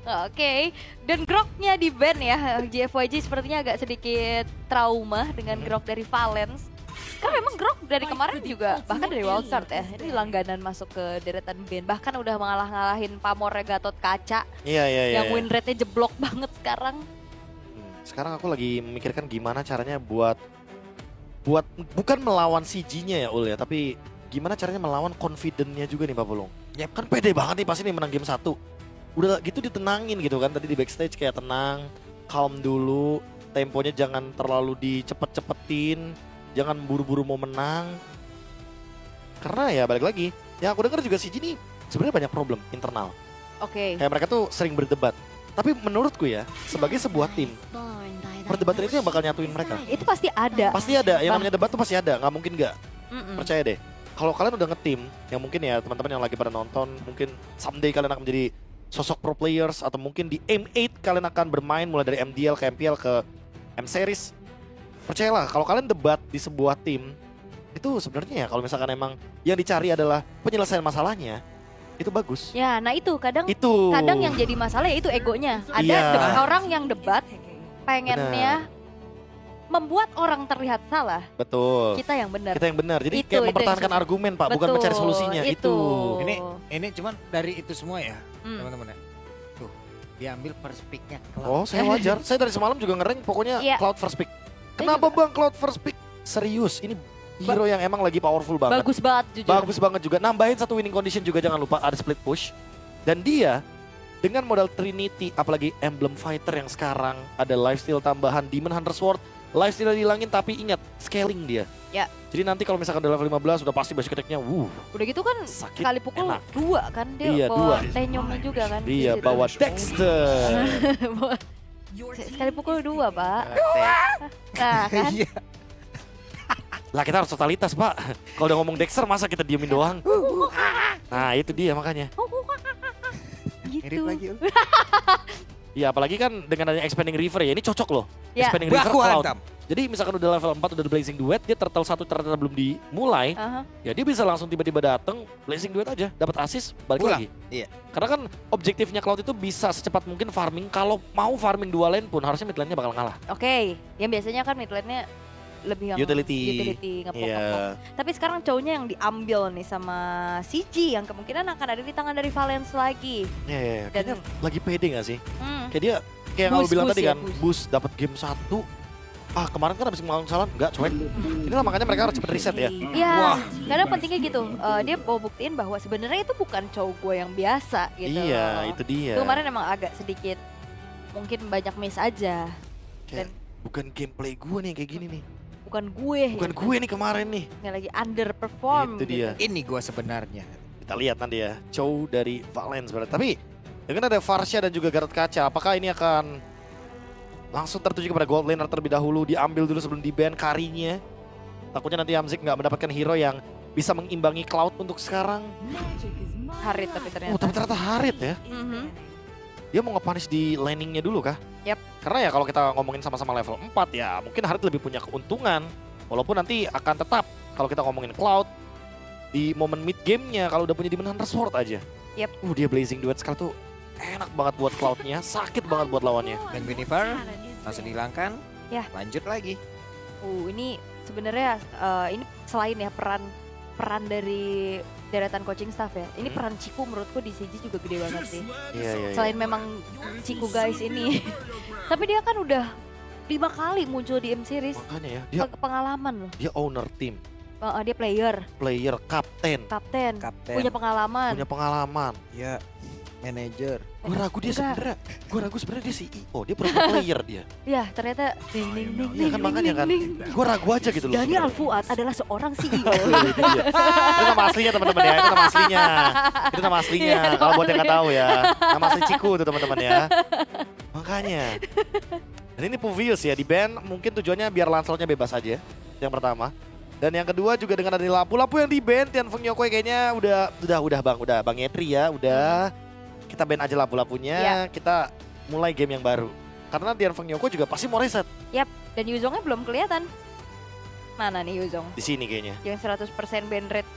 Oke, dan groknya di ban ya. JFYG sepertinya agak sedikit trauma dengan grok dari Valens. Karena memang grok dari kemarin juga, bahkan dari Wildstart ya, ini langganan masuk ke deretan ban. Bahkan udah ngalahin pamornya Gatot Kaca, Iya. yang win rate-nya jeblok banget sekarang. Sekarang aku lagi memikirkan gimana caranya buat bukan melawan CG-nya ya Ul ya, tapi gimana caranya melawan confident-nya juga nih Pak Pulung. Ya kan pede banget nih pasti nih menang game 1. Udah gitu ditenangin gitu kan, tadi di backstage kayak tenang, calm dulu, temponya jangan terlalu dicepet-cepetin, jangan buru-buru mau menang. Karena ya balik lagi, yang aku dengar juga CG nih sebenarnya banyak problem internal. Oke. Kayak mereka tuh sering berdebat. Tapi menurutku ya, sebagai sebuah tim, perdebatan itu yang bakal nyatuin mereka. Itu pasti ada. Pasti ada, yang namanya debat tuh pasti ada, nggak mungkin nggak. Mm-mm. Percaya deh. Kalau kalian udah nge-team, yang mungkin ya teman-teman yang lagi pada nonton, mungkin someday kalian akan menjadi sosok pro players, atau mungkin di M8 kalian akan bermain mulai dari MDL ke MPL ke M-Series. Percayalah, kalau kalian debat di sebuah tim, itu sebenarnya ya kalau misalkan emang yang dicari adalah penyelesaian masalahnya, itu bagus. Ya, nah itu kadang Itu. yang jadi masalah ya itu egonya. Ada Iya. orang yang debat pengennya membuat orang terlihat salah. Betul. Kita yang benar. Kita yang benar. Jadi Itu kayak yang mempertahankan susah. argumen Pak, bukan Betul, mencari solusinya. Itu. Ini cuman dari itu semua ya, Hmm. teman-teman ya. Tuh, diambil first pick-nya. Oh, saya wajar. Saya dari semalam juga nge-rank pokoknya Iya. Cloud first pick. Kenapa Bang Cloud first pick? Serius, ini hero yang emang lagi powerful banget. Bagus banget jujur. Bagus banget juga. Nambahin satu winning condition juga, jangan lupa ada split push. Dan dia dengan modal Trinity, apalagi Emblem Fighter yang sekarang ada lifesteal tambahan, Demon Hunter Sword, lifesteal dilangin tapi ingat scaling dia. Ya. Jadi nanti kalau misalkan udah level 15 udah pasti basic attack-nya Udah gitu kan sakit. sekali pukul enak. 2 kan dia Iya, bawa 2. tenyomnya juga kan. Dia di situ. bawa Dexter. Sekali pukul 2 Pak. Nah kan. Iya. Lah kita harus totalitas Pak. Kalau udah ngomong Dexter masa kita diemin doang. Nah itu dia makanya. Gitu. Mirip lagi. Ya apalagi kan dengan adanya Expanding River ya, ini cocok loh. Ya. Expanding River Baku Cloud. hantam. Jadi misalkan udah level 4 udah Blazing Duet, dia turtle 1 turtle belum dimulai, Aha. ya dia bisa langsung tiba-tiba dateng Blazing Duet aja, dapat assist, balik Pulang. lagi. Iya. Karena kan objektifnya Cloud itu bisa secepat mungkin farming, kalau mau farming 2 lane pun harusnya mid lane-nya bakal ngalah. Oke, yang biasanya kan mid lane-nya lebih yang Utility. ngepok-ngepok. Iya. Tapi sekarang cowoknya yang diambil nih sama CG yang kemungkinan akan ada di tangan dari Valens lagi. Iya, Dan- kayaknya lagi pede gak sih? Hmm. Kayak dia, kayak yang Boost, lo bilang boost tadi ya, kan, boost. boost dapat game 1. Ah kemarin kan habis melawan kesalahan, enggak cuek. Inilah makanya mereka harus cepet reset ya. Iya, Wah. karena pentingnya gitu. Dia mau buktiin bahwa sebenarnya itu bukan cowok gue yang biasa gitu. Iya, itu dia. Itu kemarin emang agak sedikit mungkin banyak miss aja. Kayak, bukan gameplay gue nih yang kayak gini nih. Bukan gue. Bukan gue nih kemarin nih. Yang lagi underperform. Itu dia. Ini gua sebenarnya. Kita lihat nanti ya, Chow dari Valens berarti. Tapi dengan ada Varsha dan juga Gatot Kaca, apakah ini akan langsung tertuju kepada gold laner terlebih dahulu, diambil dulu sebelum di-ban carry-nya. Takutnya nanti Hamzik nggak mendapatkan hero yang bisa mengimbangi Cloud untuk sekarang. Harit tapi ternyata. Oh tapi ternyata Harit ya. Mhm. Dia mau nge-punish di landingnya dulu kah? Yap. Karena ya kalau kita ngomongin sama-sama level 4 ya mungkin Harit lebih punya keuntungan. Walaupun nanti akan tetap kalau kita ngomongin Cloud di momen mid game-nya kalau udah punya Demon Hunter Sword aja. Yap. Dia Blazing Duet sekali tuh enak banget buat Cloud-nya, sakit banget buat lawannya. Dan Benifer langsung dihilangkan. Ya. Lanjut lagi. Ini sebenarnya ini selain ya peran dari deretan coaching staff ya. Ini peran Ciku menurutku di CG juga gede banget sih. Iya. Selain memang Ciku guys ini. Tapi dia kan udah 5 kali muncul di M-Series. Makanya ya, dia Pengalaman loh. owner tim, Dia player, player, kapten, kapten, Kapten. punya pengalaman. punya pengalaman. Ya. Manager. Gue ragu dia Enggak. sebenarnya, dia CEO, dia pro player dia. Ya ternyata ding ding ding Iya kan ding, makanya ding, kan, ding. gue ragu aja gitu loh. Daniel sebenarnya. Fuad adalah seorang CEO. Itu dia. Itu nama aslinya teman-teman ya, itu nama aslinya. Itu nama aslinya, Iya, nama kalau buat yang nggak aslinya. tahu ya. Nama asli Ciku tuh teman-teman ya. Makanya. Dan ini Puvius ya, di ban mungkin tujuannya biar Lancelotnya bebas aja, yang pertama. Dan yang kedua juga dengan ada Lapu yang di ban, Tian Feng Yokoi kayaknya udah Bang Yetri ya, udah. Kita ban aja Lapu-Lapunya, Ya. kita mulai game yang baru. Karena Tian Feng Yokoi juga pasti mau reset Yap, dan Yuzongnya belum kelihatan. Mana nih Yuzong? di sini kayaknya. Yang 100% ban rate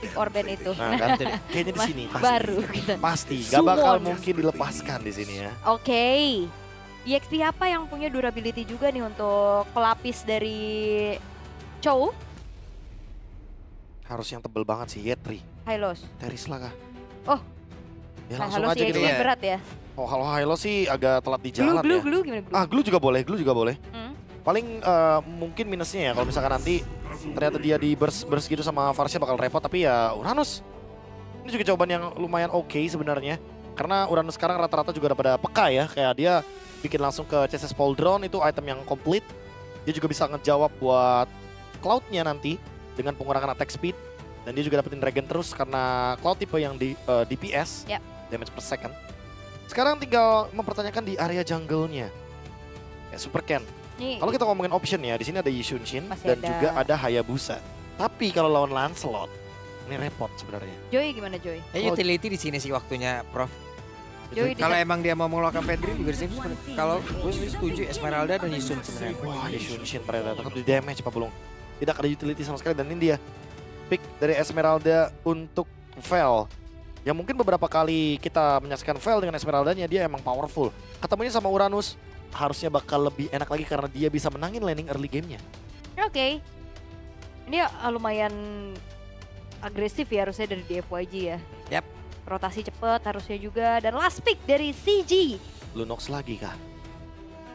Big Orban itu. Nah kan, kayaknya di sini pasti. Baru gitu. Pasti, gak bakal mungkin dilepaskan di sini ya. Oke. EXP apa yang punya durability juga nih untuk pelapis dari Chow? Harus yang tebel banget sih, Yetri. Hylos. Terisla kah? Oh. Ya Nah, langsung Hylos aja gitu EXP ya. berat ya. Oh kalau Hylos sih agak telat di jalan Glue ya. gimana glue? Ah, glue juga boleh. Hmm. Paling mungkin minusnya ya kalau misalkan nanti ternyata dia di burst gitu sama Varsha bakal repot, tapi ya Uranus. Ini juga jawaban yang lumayan oke sebenarnya. Karena Uranus sekarang rata-rata juga udah pada peka ya, kayak dia bikin langsung ke CSS Pauldron, itu item yang komplit. Dia juga bisa ngejawab buat Cloud-nya nanti dengan pengurangan attack speed. Dan dia juga dapetin Dragon terus karena Cloud tipe yang di DPS, Yep. damage per second. Sekarang tinggal mempertanyakan di area jungle-nya. Ya, Super Ken. Nih, Kalau kita ngomongin option ya, di sini ada Yi Xunshin Masih dan ada. juga ada Hayabusa. Tapi kalau lawan Lancelot, ini repot sebenarnya. Joy gimana Joy? Utility di sini sih waktunya, Prof. Joy Kalau emang dia mau mengeluarkan Pedri juga di sini sebenarnya. Kalau gue setuju Esmeralda dan Yisun sebenarnya. Wah, Yi Xunshin pada tetap di damage Pak Bulung. Tidak ada utility sama sekali dan ini dia pick dari Esmeralda untuk Vel. Yang mungkin beberapa kali kita menyaksikan Vel dengan Esmeraldanya, dia emang powerful. Ketemunya sama Uranus, harusnya bakal lebih enak lagi karena dia bisa menangin laning early game-nya. Oke. Ini lumayan agresif ya harusnya dari DFYG ya. Yap. Rotasi cepet harusnya juga. Dan last pick dari CG. Lunox lagi kah?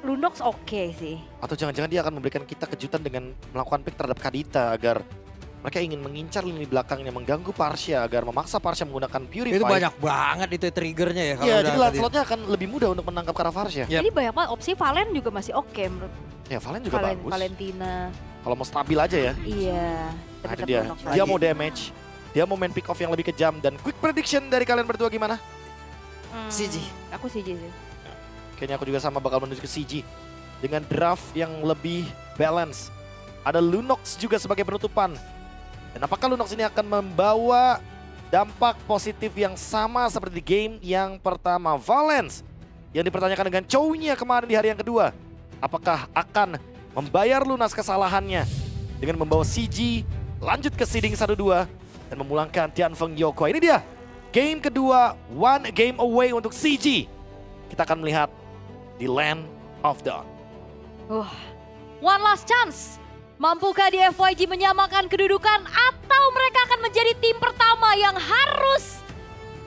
Lunox oke sih. Atau jangan-jangan dia akan memberikan kita kejutan dengan melakukan pick terhadap Kadita agar mereka ingin mengincar lini belakangnya, mengganggu Parsha agar memaksa Parsha menggunakan Purify. Itu banyak banget itu triggernya ya. Iya, jadi Lancelotnya akan lebih mudah untuk menangkap ke arah Parsha. Yap. Ini banyak banget opsi. Valen juga masih oke menurut Ya, Valen juga bagus. Valentina. Kalau mau stabil aja ya. Iya. Nah, Tapi itu tetap dia. Lunox Dia lagi. mau damage. Dia mau main pick off yang lebih kejam. Dan quick prediction dari kalian berdua gimana? CG. Aku CG sih. Kayaknya aku juga sama bakal menuju ke CG. Dengan draft yang lebih balance. Ada Lunox juga sebagai penutupan. Dan apakah Lunox ini akan membawa dampak positif yang sama seperti di game yang pertama? Valence yang dipertanyakan dengan Chow-nya kemarin di hari yang kedua. Apakah akan membayar lunas kesalahannya dengan membawa CG lanjut ke seeding 1-2 dan memulangkan Tianfeng Yoko. Ini dia game kedua, one game away untuk CG. Kita akan melihat di Land of Dawn. One last chance. Mampukah DFYG menyamakan kedudukan atau mereka akan menjadi tim pertama yang harus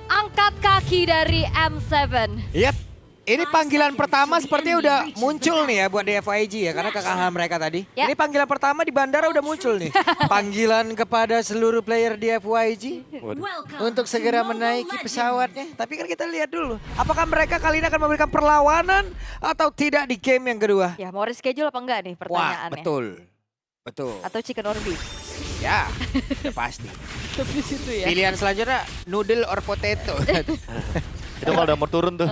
angkat kaki dari M7? Yap. Ini panggilan pertama sepertinya udah muncul nih ya buat DFYG ya, karena kekalahan mereka tadi. Ya. Ini panggilan pertama di bandara udah muncul nih. Panggilan kepada seluruh player DFYG untuk segera menaiki pesawatnya. Tapi kan kita lihat dulu, apakah mereka kali ini akan memberikan perlawanan atau tidak di game yang kedua? Ya mau reschedule apa enggak nih Wah, pertanyaannya? betul. Atau chicken or beef? Ya, udah pasti. Di situ ya. Pilihan selanjutnya noodle or potato. Itu kalau udah mau turun tuh.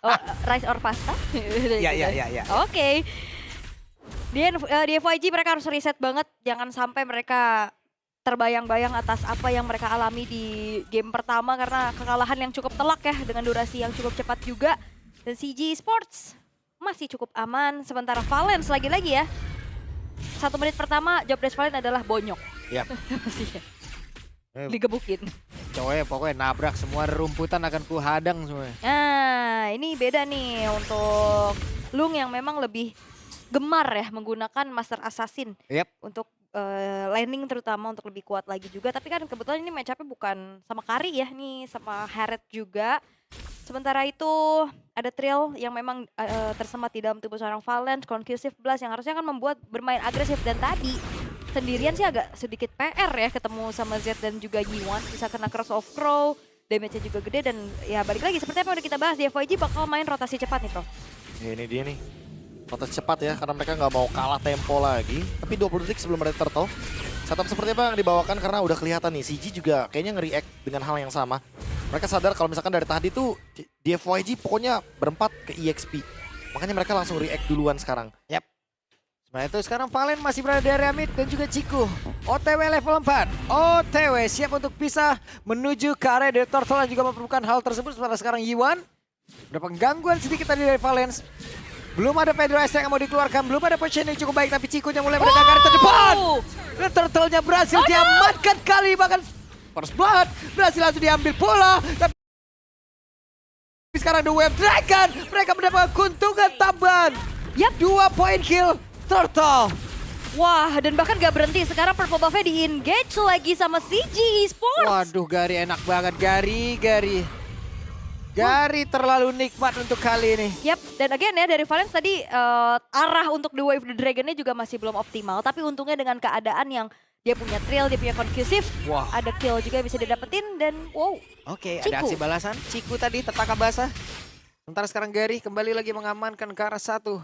Oh, rice or pasta? Ya. Oke. Di FYG mereka harus riset banget. Jangan sampai mereka terbayang-bayang atas apa yang mereka alami di game pertama. Karena kekalahan yang cukup telak ya. Dengan durasi yang cukup cepat juga. Dan CG Sports masih cukup aman. Sementara Valence lagi-lagi ya. 1 menit pertama job desk Valence adalah bonyok. Yap. Pasti ya. Digebukin. Cowoknya pokoknya nabrak semua rumputan akan kuhadang semuanya. Nah, ini beda nih untuk Lung yang memang lebih gemar ya menggunakan Master Assassin Yap. untuk laning terutama untuk lebih kuat lagi juga. Tapi kan kebetulan ini match-up-nya bukan sama Kari ya, nih sama Harriet juga. Sementara itu ada Trill yang memang tersemat di dalam tubuh seorang Valence, Conclusive Blast yang harusnya akan membuat bermain agresif. Dan tadi sendirian sih agak sedikit PR ya ketemu sama Z dan juga Yiwan. Bisa kena Cross of Crow, damage-nya juga gede dan ya balik lagi seperti apa yang udah kita bahas di FYG bakal main rotasi cepat nih Prof. Ya, ini dia nih. Rotasi cepat ya karena mereka nggak mau kalah tempo lagi. Tapi 20 detik sebelum ada turtle. Setup seperti apa yang dibawakan karena udah kelihatan nih CG juga kayaknya nge-react dengan hal yang sama. Mereka sadar kalau misalkan dari tadi tuh di FYG pokoknya berempat ke EXP. Makanya mereka langsung react duluan sekarang. Yap. Sementara itu sekarang Valen masih berada di area mid dan juga Ciku. OTW level 4. OTW siap untuk pisah menuju ke area dari Turtle dan juga memperlukan hal tersebut. Sementara sekarang Yiwan. Berapa gangguan sedikit tadi dari Valence. Belum ada Pedro S yang mau dikeluarkan, belum ada positioning cukup baik, tapi Cikunya mulai mendengar terdepan. Dan turtle-nya berhasil diamankan kali, bahkan first blood berhasil langsung diambil bola. Tapi sekarang The Wave Dragon, mereka mendapatkan keuntungan tambahan. Yap. 2 poin kill turtle. Wah, dan bahkan gak berhenti. Sekarang purple buff-nya di-engage lagi sama CG Esports. Waduh, Gary enak banget. Gary terlalu nikmat untuk kali ini. Yap, dan again ya dari Valens tadi arah untuk The Wave the Dragon-nya juga masih belum optimal. Tapi untungnya dengan keadaan yang dia punya trail, dia punya conclusive, ada kill juga yang bisa didapetin dan wow. Oke, Ciku. ada aksi balasan. Ciku tadi tertangkap basah. Sementara sekarang Gary kembali lagi mengamankan ke arah satu.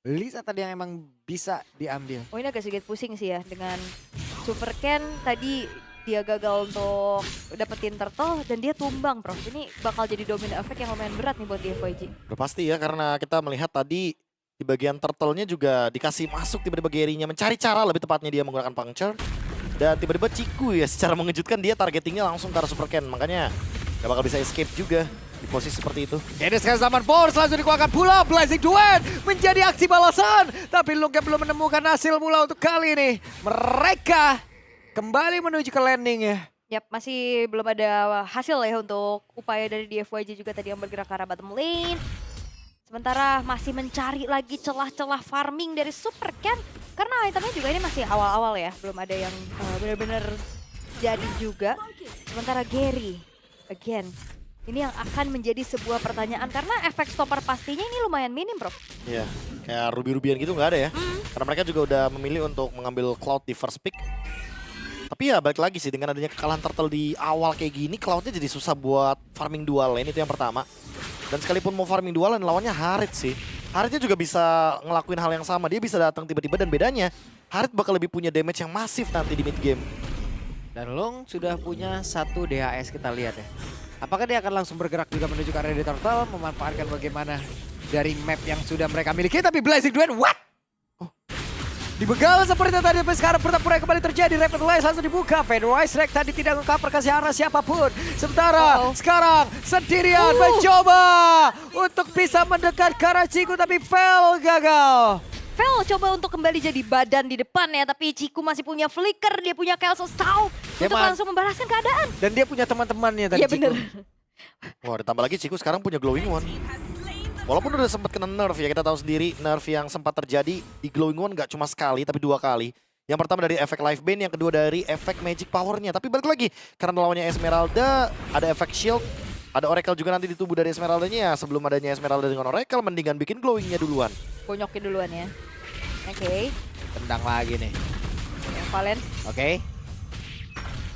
Lisa tadi yang emang bisa diambil. Oh ini agak sedikit pusing sih ya dengan Super Ken tadi dia gagal untuk dapetin turtle dan dia tumbang, Prof. Ini bakal jadi domino effect yang lumayan berat nih buat DFYG. Udah pasti ya, karena kita melihat tadi di bagian turtle-nya juga dikasih masuk tiba-tiba Gary-nya mencari cara, lebih tepatnya dia menggunakan puncture. Dan tiba-tiba Ciku ya secara mengejutkan dia targetingnya langsung ke arah Super Ken, makanya gak bakal bisa escape juga di posisi seperti itu. Ini sekarang zaman Force langsung dikeluarkan pula. Blazing Duet menjadi aksi balasan. Tapi Luke belum menemukan hasil mula untuk kali ini. Mereka kembali menuju ke landing ya. Yap, masih belum ada hasil ya untuk upaya dari DFYG juga tadi yang bergerak ke arah bottom lane. Sementara masih mencari lagi celah-celah farming dari Super Ken. Karena itemnya juga ini masih awal-awal ya. Belum ada yang benar-benar jadi juga. Sementara Gary, again, ini yang akan menjadi sebuah pertanyaan. Karena efek stopper pastinya ini lumayan minim, Bro. Iya, kayak ruby-rubian gitu nggak ada ya. Karena mereka juga udah memilih untuk mengambil Cloud di first pick. Tapi ya balik lagi sih, dengan adanya kekalahan turtle di awal kayak gini, Cloud-nya jadi susah buat farming dual lane, itu yang pertama. Dan sekalipun mau farming dual lane, lawannya Harit sih. Haritnya juga bisa ngelakuin hal yang sama, dia bisa datang tiba-tiba dan bedanya Harit bakal lebih punya damage yang masif nanti di mid game. Dan Long sudah punya satu DHS, kita lihat ya. Apakah dia akan langsung bergerak juga menuju ke area di turtle, memanfaatkan bagaimana dari map yang sudah mereka miliki. Tapi Blazing Duet, what? Dibegal seperti tadi, tapi sekarang pertempuran kembali terjadi. Rapid Wise langsung dibuka. Fenwise Rek tadi tidak mengcover ke arah siapapun. Sementara sekarang sendirian mencoba untuk bisa mendekat ke arah Ciku, tapi fail, gagal. Vel coba untuk kembali jadi badan di depan ya, tapi Ciku masih punya flicker, dia punya Kelso Stau untuk langsung membalaskan keadaan. Dan dia punya teman-temannya tadi. Iya bener. Wah, ditambah lagi Ciku sekarang punya Glowing One. Walaupun udah sempat kena nerf ya, kita tahu sendiri nerf yang sempat terjadi di Glowing One gak cuma sekali tapi 2 kali. Yang pertama dari efek Life Bane, yang kedua dari efek Magic Power-nya. Tapi balik lagi, karena lawannya Esmeralda, ada efek Shield, ada Oracle juga nanti di tubuh dari Esmeralda-nya. Sebelum adanya Esmeralda dengan Oracle, mendingan bikin Glowing-nya duluan. Bonyokin duluan ya. Oke. Tendang lagi nih. Yang Valen. Oke.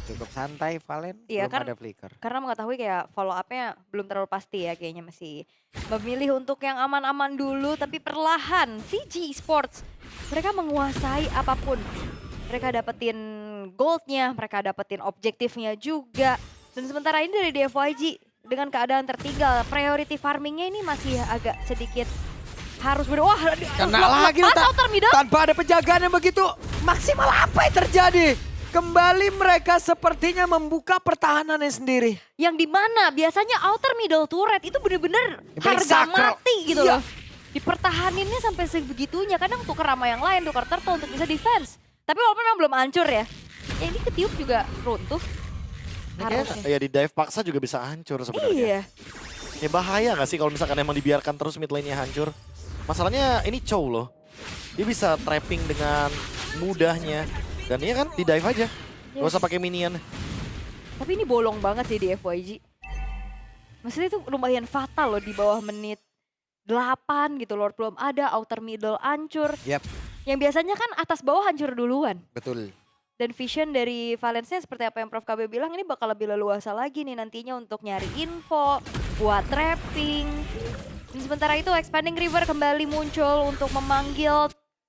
Cukup santai Valen, Iya, belum ada flicker. Karena mengetahui kayak follow up-nya belum terlalu pasti ya, kayaknya masih memilih untuk yang aman-aman dulu, tapi perlahan CG Esports mereka menguasai apapun. Mereka dapetin goldnya, mereka dapetin objektifnya juga. Dan sementara ini dari DFYG dengan keadaan tertinggal, priority farmingnya ini masih agak sedikit harus berwah. Kena lagi tanpa ada penjagaan yang begitu maksimal. Apa yang terjadi? Kembali mereka sepertinya membuka pertahanannya sendiri. Yang dimana biasanya outer middle turret itu bener-bener harga mati gitu loh. Dipertahaninnya sampai sebegitunya. Kadang tuker sama yang lain, tuker turtle untuk bisa defense. Tapi walaupun memang belum hancur ya. Ya ini ketiup juga runtuh. Harusnya. Ya di dive paksa juga bisa hancur sebenarnya. Iya. Ya bahaya gak sih kalau misalkan emang dibiarkan terus mid lane-nya hancur. Masalahnya ini Chow loh. Dia bisa trapping dengan mudahnya. Dan iya kan, di dive aja. Gak usah pakai minion. Tapi ini bolong banget sih di FYG. Maksudnya itu lumayan fatal loh di bawah menit 8 gitu. Lord belum ada, outer middle hancur. Yap. Yang biasanya kan atas bawah hancur duluan. Betul. Dan vision dari Valensnya seperti apa yang Prof KB bilang, ini bakal lebih leluasa lagi nih nantinya untuk nyari info, buat trapping. Dan sementara itu Expanding River kembali muncul untuk memanggil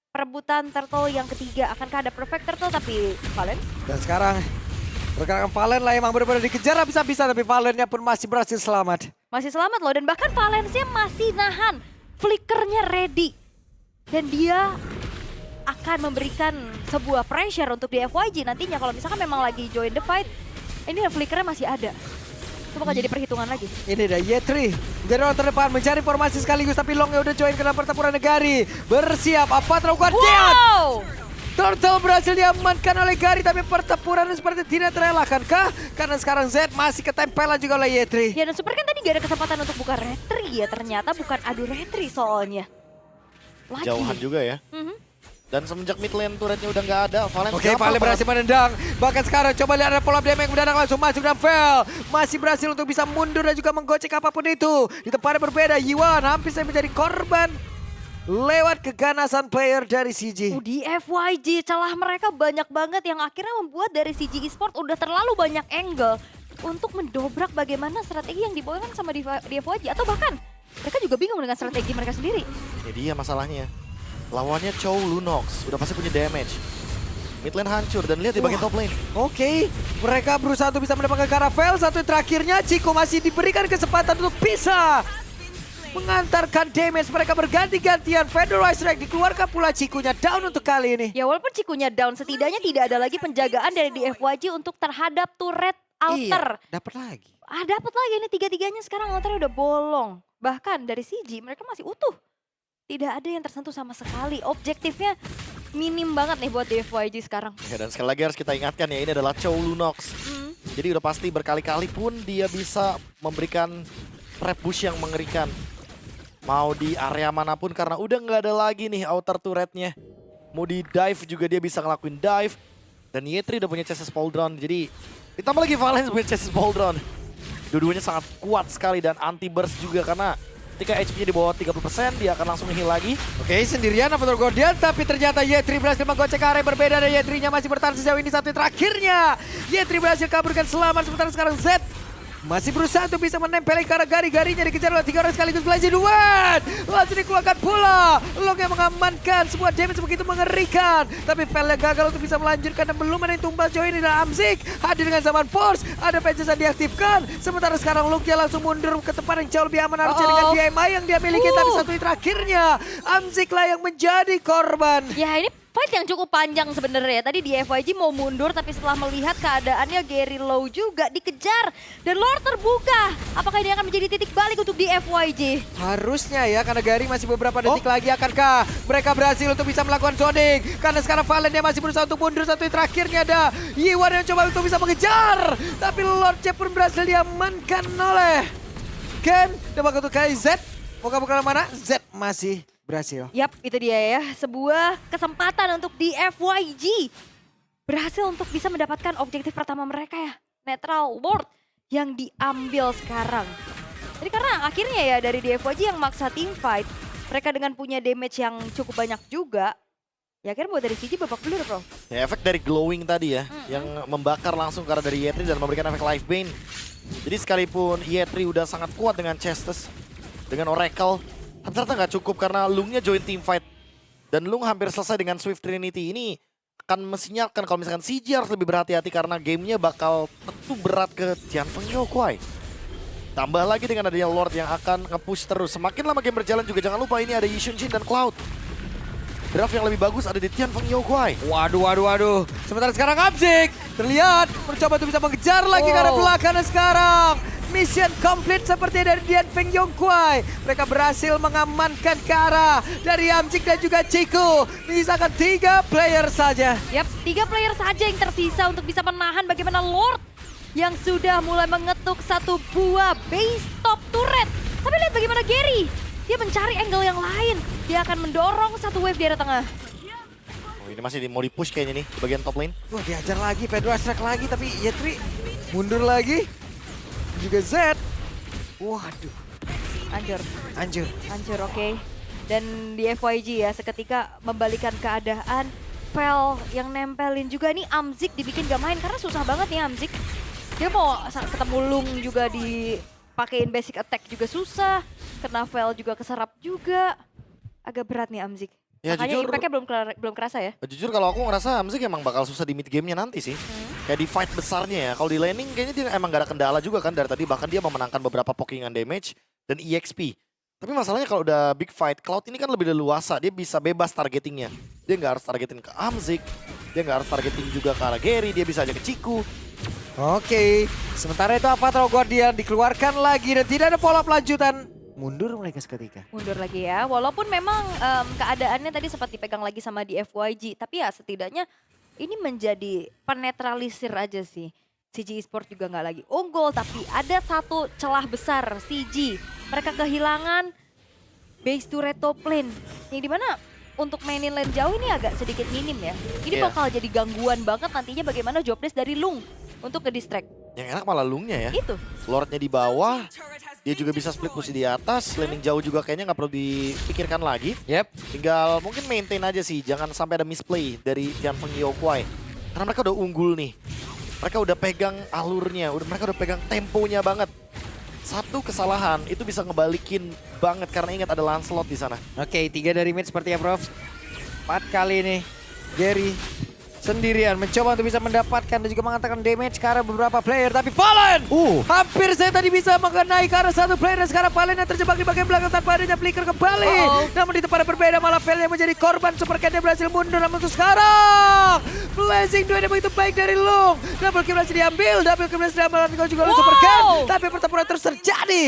perebutan turtle yang ketiga. Akankah ada perfect turtle tapi Valen? Dan sekarang pergerakan Valen lah emang benar-benar dikejar habis-habisan, tapi Valennya pun masih berhasil selamat. Masih selamat loh, dan bahkan Valensnya masih nahan. Flickernya ready. Dan dia akan memberikan sebuah pressure untuk di FYG nantinya kalau misalkan memang lagi join the fight. Ini flickernya masih ada. Itu bakal jadi perhitungan lagi. Ini dah Yetri dari orang terdepan mencari formasi sekaligus, tapi Longnya udah join ke dalam pertempuran Gary. Bersiap apa terlakukan? Wow! Turtle berhasil diamankan oleh Gary, tapi pertempuran seperti tidak terelakkankah? Karena sekarang Z masih ketempelan juga oleh Yetri. Ya dan Super kan tadi gak ada kesempatan untuk buka retri ya, ternyata bukan adu retri soalnya. Lagi. Jauhan juga ya. Dan semenjak mid lane turretnya udah nggak ada, Valen Oke, Valen berhasil menendang. Bahkan sekarang coba lihat ada pola damage yang mendadak langsung masuk dan Vel masih berhasil untuk bisa mundur dan juga menggocek apapun itu. Di tempat yang berbeda, Yiwan hampir saja menjadi korban lewat keganasan player dari CG. Di FYG celah mereka banyak banget yang akhirnya membuat dari CG Esports udah terlalu banyak angle untuk mendobrak bagaimana strategi yang dibawakan sama di FYG. Atau bahkan mereka juga bingung dengan strategi mereka sendiri. Jadi ya masalahnya. Lawannya Chow Lunox, udah pasti punya damage. Mid lane hancur dan lihat di bagian top lane. Oke, mereka berusaha untuk bisa mendapatkan Caravel. Satu terakhirnya, Chico masih diberikan kesempatan untuk bisa mengantarkan damage. Mereka berganti-gantian. Federal Strike dikeluarkan pula Chico-nya down untuk kali ini. Ya walaupun Cikunya down, setidaknya tidak ada lagi penjagaan dari di FYG untuk terhadap turret altar. Iya, dapat lagi. Dapat lagi ini tiga-tiganya sekarang altarnya udah bolong. Bahkan dari CG mereka masih utuh. Tidak ada yang tersentuh sama sekali. Objektifnya minim banget nih buat di FYG sekarang. Ya, dan sekali lagi harus kita ingatkan ya, ini adalah Chow Lunox. Jadi udah pasti berkali-kali pun dia bisa memberikan trap push yang mengerikan. Mau di area manapun karena udah nggak ada lagi nih outer turretnya. Mau di dive juga dia bisa ngelakuin dive. Dan Yetri udah punya chassis Pauldron. Jadi ditambah lagi Valen punya chassis Pauldron. Dua-duanya sangat kuat sekali dan anti burst juga karena ketika HP-nya di bawah 30%, dia akan langsung heal lagi. Oke, sendirian Avatar Guardian, tapi ternyata Yetri berhasil menggocek area berbeda dan Yetrinya masih bertahan sejauh ini satu terakhirnya. Yetri berhasil kaburkan selamat, sementara sekarang Z masih berusaha untuk bisa menempeli ke arah Gary-Garinya dikejar oleh 3 orang sekaligus belanja duet. Langsung dikeluarkan pula. Long yang mengamankan sebuah damage begitu mengerikan. Tapi Vel gagal untuk bisa melanjutkan dan belum ada yang tumbal jauh ini dan Amzik hadir dengan zaman force. Ada Vengeance yang diaktifkan. Sementara sekarang Lukia langsung mundur ke tempat yang jauh lebih aman harusnya dengan DMI yang dia miliki. Tapi satu terakhirnya Amzik lah yang menjadi korban. Ya ini fight yang cukup panjang sebenarnya. Tadi di FYG mau mundur tapi setelah melihat keadaannya Gary low juga dikejar. Dan Lord terbuka. Apakah ini akan menjadi titik balik untuk di FYG? Harusnya ya, karena Gary masih beberapa detik lagi. Akankah mereka berhasil untuk bisa melakukan zoning? Karena sekarang Valen dia masih berusaha untuk mundur. Satu terakhirnya ada Yiwan yang coba untuk bisa mengejar. Tapi Lordnya pun berhasil diamankan oleh Ken. Coba untuk kali Z. Moga bukan mana? Z masih berhasil. Yap, itu dia ya. Sebuah kesempatan untuk di FYG. Berhasil untuk bisa mendapatkan objektif pertama mereka ya. Neutral Lord yang diambil sekarang. Jadi karena akhirnya ya dari di FYG yang maksa team fight. Mereka dengan punya damage yang cukup banyak juga. Ya akhirnya buat dari CG babak belur bro. Ya efek dari glowing tadi ya. Yang membakar langsung ke arah dari Yetri dan memberikan efek life bane. Jadi sekalipun Yetri udah sangat kuat dengan Chestus. Dengan Oracle. Tapi ternyata nggak cukup karena Lungnya join team fight. Dan Lung hampir selesai dengan Swift Trinity. Ini akan mensinyalkan kalau misalkan CG harus lebih berhati-hati karena gamenya bakal tentu berat ke Tianfeng Yokwai. Tambah lagi dengan adanya Lord yang akan nge-push terus. Semakin lama game berjalan juga jangan lupa ini ada Yi Xuanjin dan Cloud. Draft yang lebih bagus ada di Tianfeng Yokwai. Waduh. Sementara sekarang Amzik terlihat mencoba untuk bisa mengejar lagi ke arah belakang dan sekarang. Mission complete seperti dari Tianfeng Yokwai. Mereka berhasil mengamankan ke arah dari Amzik dan juga Chico. Menyisakan 3 player saja. Yap, 3 player saja yang tersisa untuk bisa menahan bagaimana Lord yang sudah mulai mengetuk satu buah base top turret. Tapi lihat bagaimana Gary. Dia mencari angle yang lain. Dia akan mendorong satu wave di area tengah. Oh, ini masih mau di-push kayaknya nih di bagian top lane. Wah, diajar lagi, Federal Strike lagi, tapi Yetri mundur lagi. Juga Z. Waduh. Anjur. Oke. Dan di FYG ya seketika membalikan keadaan. Vel yang nempelin juga nih Amzik dibikin gak main karena susah banget nih Amzik. Dia mau ketemu Lung juga dipakein basic attack juga susah. Kena Vel juga keserap juga. Agak berat nih Amzik. Ya, makanya jujur, impact-nya belum kerasa ya. Jujur kalau aku ngerasa Amzik emang bakal susah di mid game-nya nanti sih. Kayak di fight besarnya ya. Kalau di laning kayaknya dia emang gak ada kendala juga kan dari tadi. Bahkan dia memenangkan beberapa pokingan damage dan EXP. Tapi masalahnya kalau udah big fight, Cloud ini kan lebih leluasa. Dia bisa bebas targetingnya. Dia nggak harus targeting ke Amzik. Dia nggak harus targeting juga ke arah Gary. Dia bisa aja ke Chico. Oke, sementara itu Avatar Guardian dikeluarkan lagi dan tidak ada pola pelanjutan. Mundur mereka seketika. Mundur lagi ya, walaupun memang keadaannya tadi sempat dipegang lagi sama di FYG. Tapi ya setidaknya ini menjadi penetralisir aja sih. CG Esports juga nggak lagi unggul, tapi ada satu celah besar CG. Mereka kehilangan base turret top lane. Yang dimana untuk mainin lane jauh ini agak sedikit minim ya. Ini bakal jadi gangguan banget nantinya bagaimana jobdesk dari Lung untuk ke distract. Yang enak malah Lungnya ya. Itu. Lordnya di bawah, dia juga bisa split posisi di atas. Laning jauh juga kayaknya nggak perlu dipikirkan lagi. Yep. Tinggal mungkin maintain aja sih, jangan sampai ada misplay dari Tianfeng Yokwai. Karena mereka udah unggul nih. Mereka udah pegang alurnya, mereka udah pegang temponya banget. Satu kesalahan itu bisa ngebalikin banget karena ingat ada Lancelot di sana. Oke, 3 dari mid seperti ya Prof. 4 kali nih Gary sendirian mencoba untuk bisa mendapatkan dan juga mengatakan damage ke arah beberapa player. Tapi Fallen hampir saya tadi bisa mengenai ke arah satu player dan sekarang Fallen yang terjebak di bagian belakang tanpa adanya flicker kembali. Namun di tempat yang berbeda malah Fallen yang menjadi korban. Super Cat-nya berhasil mundur namun untuk sekarang Blazing 2 yang begitu baik dari Lung. Double kill berhasil diambil, double kill berhasil diambil juga oleh Super Cat. Tapi pertempuran terus terjadi.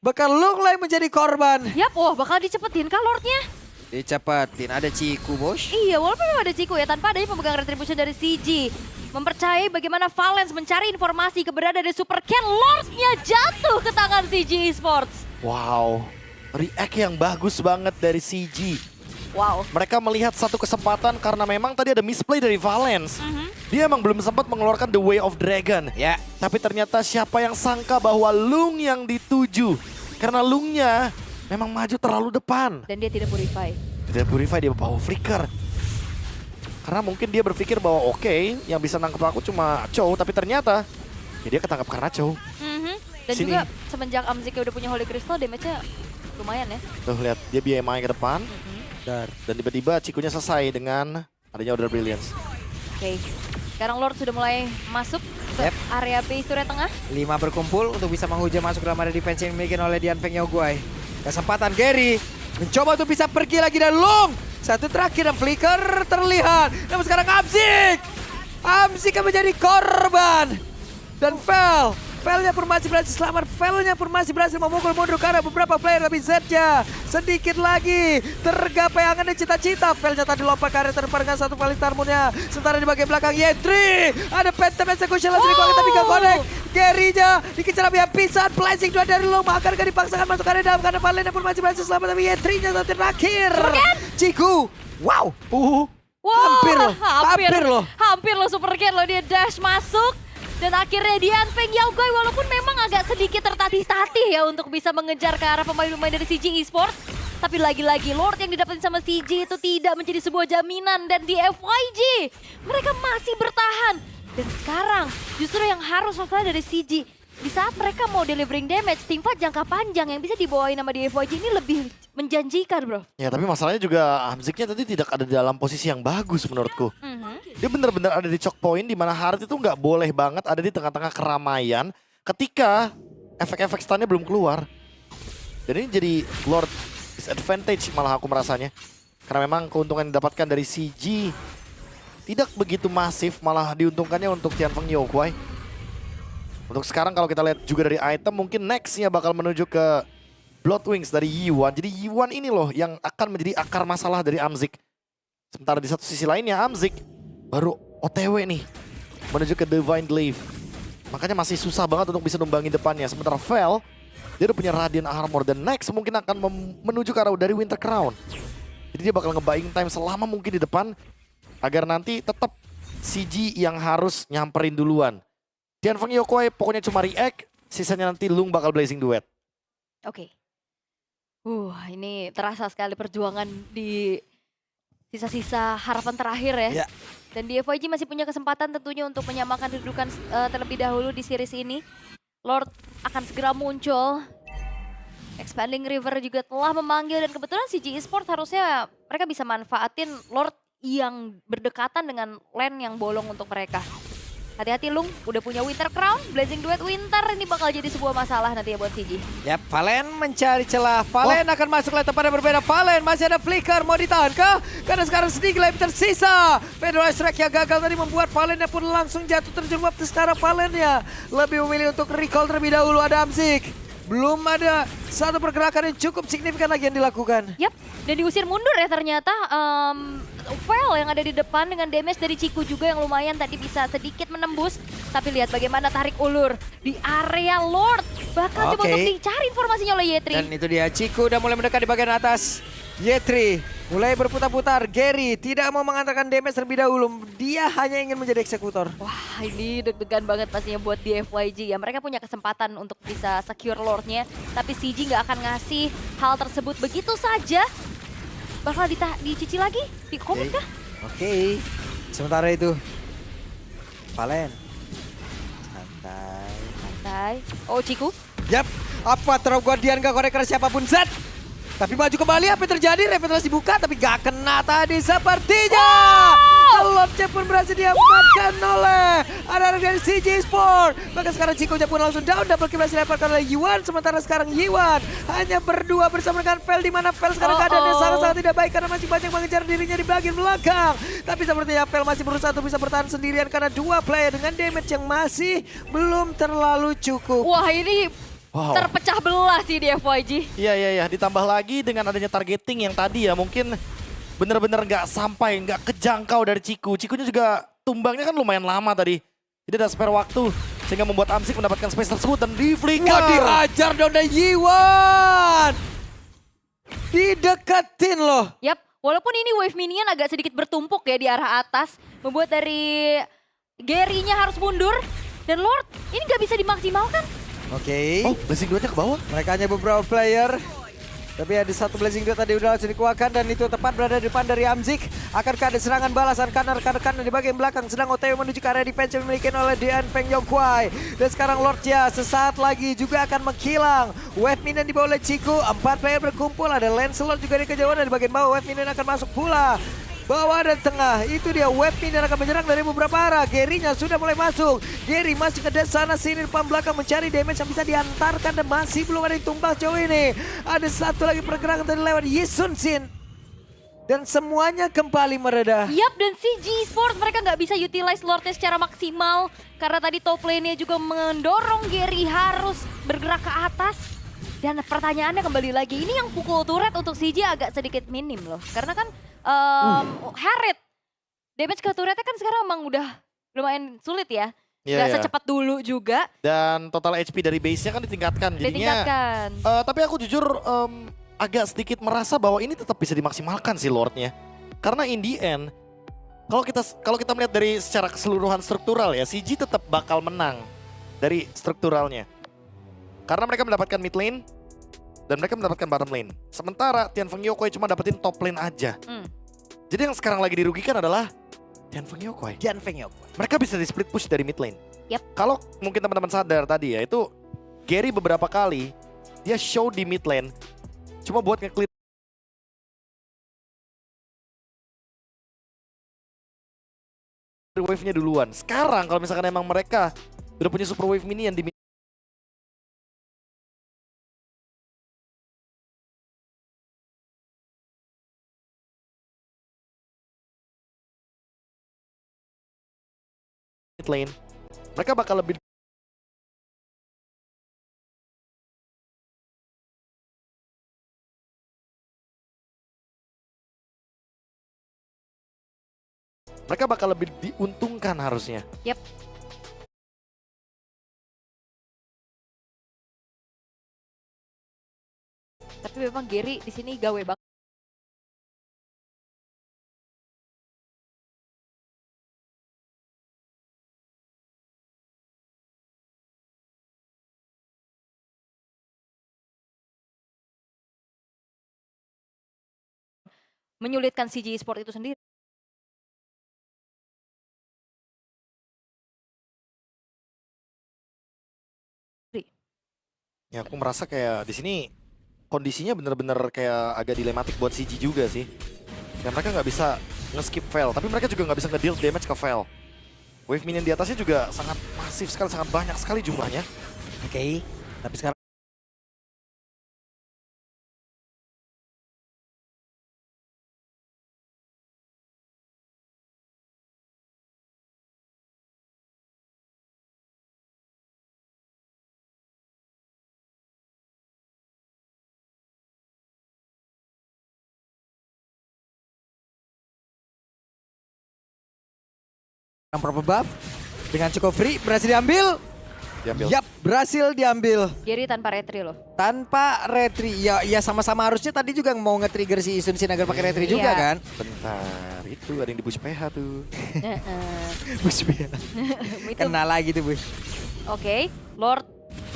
Bakal Lung lah yang menjadi korban. Yap, bakal dicepetin kah Lordnya? Dicepetin, ada Ciku bos. Iya, walaupun memang ada Ciku ya, tanpa adanya pemegang retribution dari CG. Mempercayai bagaimana Valens mencari informasi keberadaan dari Super Cat, Lordnya jatuh ke tangan CG Esports. Wow, react yang bagus banget dari CG. Wow. Mereka melihat satu kesempatan karena memang tadi ada misplay dari Valens. Dia emang belum sempat mengeluarkan The Way of Dragon. Ya. Tapi ternyata siapa yang sangka bahwa Lung yang dituju. Karena Lungnya memang maju terlalu depan. Dan dia tidak purify. Tidak purify, dia bawa flicker. Karena mungkin dia berpikir bahwa oke, yang bisa nangkep aku cuma Chow. Tapi ternyata ya dia ketangkap karena Chow. Dan Sini. juga semenjak Amzik udah punya Holy Crystal, damage-nya lumayan ya. Tuh lihat, dia BMI ke depan. Dan tiba-tiba Cikunya selesai dengan adanya Order Brilliance. Oke. Sekarang Lord sudah mulai masuk ke area base turret tengah. 5 berkumpul untuk bisa menghujam masuk dalam area defense yang dimiliki oleh Tianfeng Yokwai. Kesempatan Gary mencoba untuk bisa pergi lagi dan Lung. Satu terakhir dan flicker terlihat. Namun sekarang Amzik yang menjadi korban. Dan Felnya pun masih berhasil selamat. Felnya pun masih berhasil memukul mundur karena beberapa player. Tapi Zednya sedikit lagi tergapai angannya cita-cita. Felnya tadi lompat ke area terdepan dengan satu kali tarmunnya. Sementara di bagian belakang Yetri. Ada Phantom Execution langsung dikeluarkan tapi gak connect. Gary-nya dikejar habis pisan. Blazing 2 dari Lung. Akan gak dipaksakan masuk area dalam karena Felnya pun masih berhasil selamat. Tapi Yetri-nya terakhir. Ciku. Wow. Hampir loh Super Cat loh, dia dash masuk. Dan akhirnya Tianfeng Yokwai walaupun memang agak sedikit tertatih-tatih ya untuk bisa mengejar ke arah pemain-pemain dari CG Esports. Tapi lagi-lagi Lord yang didapetin sama CG itu tidak menjadi sebuah jaminan. Dan di FYG mereka masih bertahan. Dan sekarang justru yang harus waspada dari CG. Di saat mereka mau delivering damage, teamfight jangka panjang yang bisa dibawain sama di FYG ini lebih menjanjikan bro. Ya tapi masalahnya juga Amziknya tadi tidak ada dalam posisi yang bagus menurutku. Dia benar-benar ada di choke point di mana Heart itu nggak boleh banget ada di tengah-tengah keramaian ketika efek-efek stunnya belum keluar. Dan ini jadi Lord disadvantage malah aku merasanya. Karena memang keuntungan yang didapatkan dari CG tidak begitu masif, malah diuntungkannya untuk Tianfeng Yokwai. Untuk sekarang kalau kita lihat juga dari item mungkin nextnya bakal menuju ke Blood Wings dari Yi-Wan. Jadi Yi-Wan ini loh yang akan menjadi akar masalah dari Amzik. Sementara di satu sisi lainnya Amzik baru OTW nih menuju ke Divine Glaive. Makanya masih susah banget untuk bisa numbangin depannya. Sementara Fel, dia udah punya Radiant Armor dan next mungkin akan menuju ke arah dari Winter Crown. Jadi dia bakal nge-buying time selama mungkin di depan agar nanti tetap CG yang harus nyamperin duluan. Tianfeng Yokwai pokoknya cuma react, sisanya nanti Lung bakal Blazing Duet. Oke. Ini terasa sekali perjuangan di sisa-sisa harapan terakhir ya. Dan di FYG masih punya kesempatan tentunya untuk menyamakan kedudukan terlebih dahulu di series ini. Lord akan segera muncul. Expanding River juga telah memanggil dan kebetulan CG Esports harusnya mereka bisa manfaatin Lord yang berdekatan dengan lane yang bolong untuk mereka. Hati-hati Lung, udah punya Winter Crown, Blazing Duet Winter ini bakal jadi sebuah masalah nanti ya buat CG. Yap, Valen mencari celah. Valen akan masuk ke tempat yang berbeda. Valen masih ada flicker, mau ditahan kah? Karena sekarang sedikit lebih tersisa. Pedro Strike yang gagal tadi membuat Valennya pun langsung jatuh terjerembab. Sekarang Valennya lebih memilih untuk recall terlebih dahulu. Ada Amzik. Belum ada satu pergerakan yang cukup signifikan lagi yang dilakukan. Yap, dan diusir mundur ya ternyata. Vel yang ada di depan dengan damage dari Ciku juga yang lumayan tadi bisa sedikit menembus. Tapi lihat bagaimana tarik ulur di area Lord. Bahkan coba untuk dicari informasinya oleh Yetri. Dan itu dia, Ciku udah mulai mendekat di bagian atas. Yetri mulai berputar-putar. Gary tidak mau mengantarkan damage terlebih dahulu. Dia hanya ingin menjadi eksekutor. Wah, ini deg-degan banget pastinya buat di FYG ya. Mereka punya kesempatan untuk bisa secure Lordnya. Tapi CG nggak akan ngasih hal tersebut begitu saja. Bakal dicuci lagi? Di komit kah? Oke. Sementara itu, Valen. Santai. Santai. Oh, Ciku. Yap, apa Throw Guardian gak koreker siapapun Zed. Tapi maju kembali, apa yang terjadi? Repetrasi dibuka tapi gak kena tadi sepertinya. Lordnya pun berhasil diamankan oleh anak-anak dari CG Sport. Bahkan sekarang Chico-nya pun langsung down, double kill berhasil dilepaskan oleh Yuan. Sementara sekarang Yuan hanya berdua bersama dengan Vel, di mana Vel sekarang keadaannya sangat-sangat tidak baik karena masih banyak mengejar dirinya di bagian belakang. Tapi sepertinya Vel masih berusaha untuk bisa bertahan sendirian karena dua player dengan damage yang masih belum terlalu cukup. Wah, ini terpecah belah sih di FYG. Iya. Ditambah lagi dengan adanya targeting yang tadi ya mungkin bener-bener nggak sampai, nggak kejangkau dari Ciku. Cikunya juga tumbangnya kan lumayan lama tadi. Jadi ada spare waktu sehingga membuat Amzik mendapatkan space tersebut dan di flicker. Wah, dihajar dong dari Yiwan. Dideketin loh. Yap, walaupun ini wave minion agak sedikit bertumpuk ya di arah atas. Membuat dari Gary-nya harus mundur. Dan Lord ini nggak bisa dimaksimalkan. Oke. Oh, blessing duetnya ke bawah. Mereka hanya beberapa player. Tapi ada satu blessing duet tadi udah langsung dikeluarkan dan itu tepat berada di depan dari Amzik. Akankah ada serangan balasan karena rekan-rekan di bagian belakang sedang OTW menuju ke area defense yang dimiliki oleh Dian Feng Yongkwai. Dan sekarang Lordnya sesaat lagi juga akan menghilang. Wave minion dibawa oleh Ciku, 4 player berkumpul, ada Lancelot juga di kejauhan dan di bagian bawah wave minion akan masuk pula. Bawah dan tengah, itu dia wave minion akan menyerang dari beberapa arah. Gary-nya sudah mulai masuk. Gary masih ke sana sini depan belakang mencari damage yang bisa diantarkan dan masih belum ada yang tumbang jauh ini. Ada satu lagi pergerakan tadi lewat Yisun Shin. Dan semuanya kembali mereda. Yap, dan CG Sport mereka nggak bisa utilize Lordnya secara maksimal. Karena tadi top lane-nya juga mendorong Gary harus bergerak ke atas. Dan pertanyaannya kembali lagi, ini yang pukul turret untuk CG agak sedikit minim loh. Karena kan Harriet, damage ke turretnya kan sekarang emang udah lumayan sulit ya. Gak secepat dulu juga. Dan total HP dari base-nya kan ditingkatkan. Jadinya, tapi aku jujur agak sedikit merasa bahwa ini tetap bisa dimaksimalkan sih Lordnya. Karena in the end, kalau kita melihat dari secara keseluruhan struktural ya, CG tetap bakal menang dari strukturalnya. Karena mereka mendapatkan mid lane dan mereka mendapatkan bottom lane. Sementara Tian Feng Yokoi cuma dapetin top lane aja. Jadi yang sekarang lagi dirugikan adalah Tian Feng Yokoi. Mereka bisa di split push dari mid lane. Kalau mungkin teman-teman sadar tadi ya, itu Gary beberapa kali dia show di mid lane cuma buat nge-clear wave-nya duluan. Sekarang kalau misalkan emang mereka udah punya super wave minion di lane, mereka bakal lebih diuntungkan harusnya. Yap. Tapi memang Gary di sini gawe banget. Menyulitkan CG Sport itu sendiri. Ya aku merasa kayak di sini kondisinya bener-bener kayak agak dilematik buat CG juga sih. Dan mereka nggak bisa nge-skip Vel, tapi mereka juga nggak bisa nge-deal damage ke Vel. Wave minion di atasnya juga sangat masif sekali, sangat banyak sekali jumlahnya. Oke, tapi sekarang purple buff dengan cukup free berhasil diambil. Yap, berhasil diambil Gary tanpa retri loh. tanpa retri. Ya sama-sama harusnya tadi juga mau nge-trigger si Isun Sin agar pakai retri juga Iya. kan. Bentar, itu ada yang di push PH tuh. Bus biar. Itu Kena lagi tuh bus. oke. Lord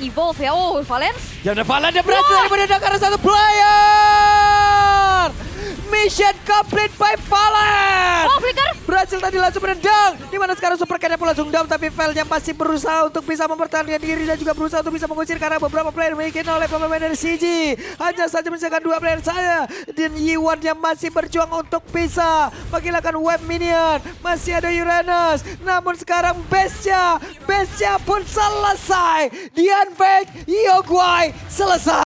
Evolve ya. Oh, Valence. Jam Valen dia berhasil dari menendang satu player. Mission complete by Valen. Oh, flicker. Berhasil tadi langsung menendang. Dimana sekarang Super Ken pun langsung down. Tapi Velnya masih berusaha untuk bisa mempertahankan diri. Dan juga berusaha untuk bisa mengusir karena beberapa player memiliki oleh pemain dari CG. Hanya saja menyisakan 2 player saya. Dan Yiwan yang masih berjuang untuk bisa menghilangkan web minion. Masih ada Uranus. Namun sekarang base-nya pun selesai. Dian Fake, Yogwai selesai.